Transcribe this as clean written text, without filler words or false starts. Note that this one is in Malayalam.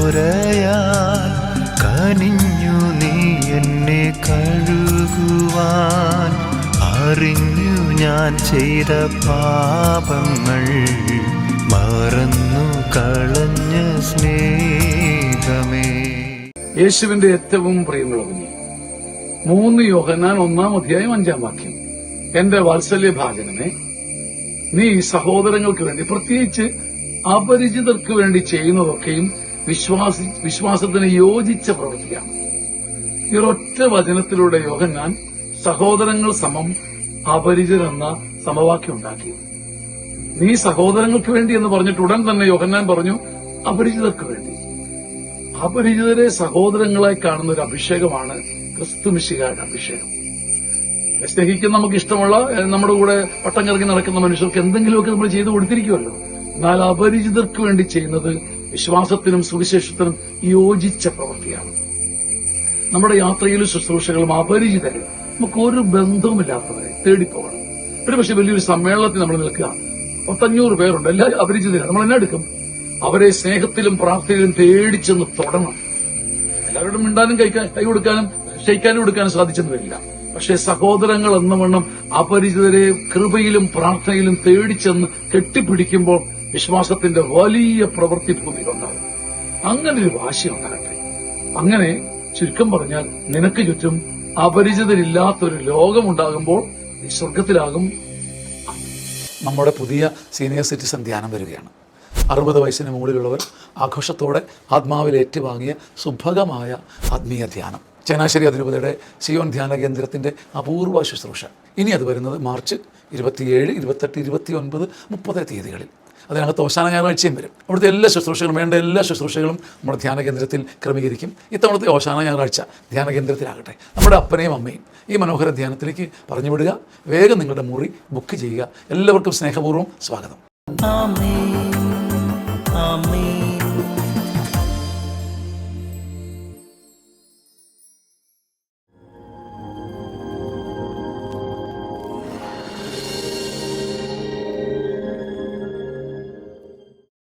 ചോരയാൽ കനിഞ്ഞു നീ എന്നെ കഴുകുവാൻ. അറിഞ്ഞു ഞാൻ ചെയ്ത പാപങ്ങൾ മറന്നു കളഞ്ഞ സ്നേഹമേ. യേശുവിന്റെ ഏറ്റവും പ്രിയമുള്ള കുഞ്ഞ് 3 യോഹന്നാൻ 1:5 എന്റെ വാത്സല്യ ഭാജനമേ, നീ സഹോദരങ്ങൾക്ക് വേണ്ടി, പ്രത്യേകിച്ച് അപരിചിതർക്ക് വേണ്ടി ചെയ്യുന്നതൊക്കെയും വിശ്വാസത്തിന് യോജിച്ച പ്രവൃത്തിയാണ്. ഈ ഒരൊറ്റ വചനത്തിലൂടെ യോഹന്നാൻ സഹോദരങ്ങൾ സമം അപരിചിതരെന്ന സമവാക്യം ഉണ്ടാക്കി. നീ സഹോദരങ്ങൾക്ക് വേണ്ടി എന്ന് പറഞ്ഞിട്ട് ഉടൻ തന്നെ യോഹന്നാൻ പറഞ്ഞു അപരിചിതർക്ക് വേണ്ടി. അപരിചിതരെ സഹോദരങ്ങളായി കാണുന്ന ഒരു അഭിഷേകമാണ് ക്രിസ്തുമിശിഹായുടെ അഭിഷേകം. സ്നേഹിക്കുന്ന, നമുക്ക് ഇഷ്ടമുള്ള, നമ്മുടെ കൂടെ വട്ടം കറങ്ങി നടക്കുന്ന മനുഷ്യർക്ക് എന്തെങ്കിലുമൊക്കെ നമ്മൾ ചെയ്തു കൊടുത്തിരിക്കുമല്ലോ. എന്നാൽ അപരിചിതർക്ക് വേണ്ടി ചെയ്യുന്നത് വിശ്വാസത്തിനും സുവിശേഷത്തിനും യോജിച്ച പ്രവൃത്തിയാണ്. നമ്മുടെ യാത്രയിലും ശുശ്രൂഷകളും അപരിചിതരെ, നമുക്ക് ഒരു ബന്ധവുമില്ലാത്തവരെ തേടിപ്പോകണം. പക്ഷെ വലിയൊരു സമ്മേളനത്തിൽ നമ്മൾ നിൽക്കുക, 500 പേരുണ്ട്, എല്ലാവരും അപരിചിതരാണ്. നമ്മൾ എന്നാ എടുക്കും? അവരെ സ്നേഹത്തിലും പ്രാർത്ഥനയിലും തേടിച്ചെന്ന് തൊടണം. എല്ലാവരോടും മിണ്ടാനും കൈ കൊടുക്കാനും ക്ഷയിക്കാനും എടുക്കാനും സാധിച്ചെന്ന് വരില്ല. പക്ഷെ സഹോദരങ്ങൾ എന്ന വണ്ണം അപരിചിതരെ കൃപയിലും പ്രാർത്ഥനയിലും തേടിച്ചെന്ന് കെട്ടിപ്പിടിക്കുമ്പോൾ വിശ്വാസത്തിന്റെ വലിയ പ്രവൃത്തി ഭൂമിയിലുണ്ടാകും. അങ്ങനെ ഒരു വാശി ഉണ്ടാകട്ടെ. അങ്ങനെ ചുരുക്കം പറഞ്ഞാൽ, നിനക്ക് ചുറ്റും അപരിചിതരില്ലാത്തൊരു ലോകമുണ്ടാകുമ്പോൾ നീ സ്വർഗത്തിലാകും. നമ്മുടെ പുതിയ സീനിയർ സിറ്റിസൺ ധ്യാനം വരികയാണ്. 60 വയസ്സിന് മുകളിലുള്ളവർ ആഘോഷത്തോടെ ആത്മാവിൽ ഏറ്റുവാങ്ങിയ സുഭഗമായ ആത്മീയ ധ്യാനം. ചങ്ങനാശ്ശേരി അതിരൂപതയുടെ സിയോൻ ധ്യാന കേന്ദ്രത്തിൻ്റെ അപൂർവ ശുശ്രൂഷ. ഇനി അത് വരുന്നത് മാർച്ച് 27, 28, 29, 30 തീയതികളിൽ. അതിനകത്ത് ഓശാന ഞായറാഴ്ചയും വരും. അവിടുത്തെ എല്ലാ ശുശ്രൂഷകളും, വേണ്ട എല്ലാ ശുശ്രൂഷകളും നമ്മുടെ ധ്യാന കേന്ദ്രത്തിൽ ക്രമീകരിക്കും. ഇത്തവണത്തെ ഓശാന ഞായറാഴ്ച ധ്യാന കേന്ദ്രത്തിലാകട്ടെ. നമ്മുടെ അപ്പനെയും അമ്മയും ഈ മനോഹര ധ്യാനത്തിലേക്ക് പറഞ്ഞു വിടുക. വേഗം നിങ്ങളുടെ മുറി ബുക്ക് ചെയ്യുക. എല്ലാവർക്കും സ്നേഹപൂർവ്വം സ്വാഗതം. ആമേൻ, ആമേൻ.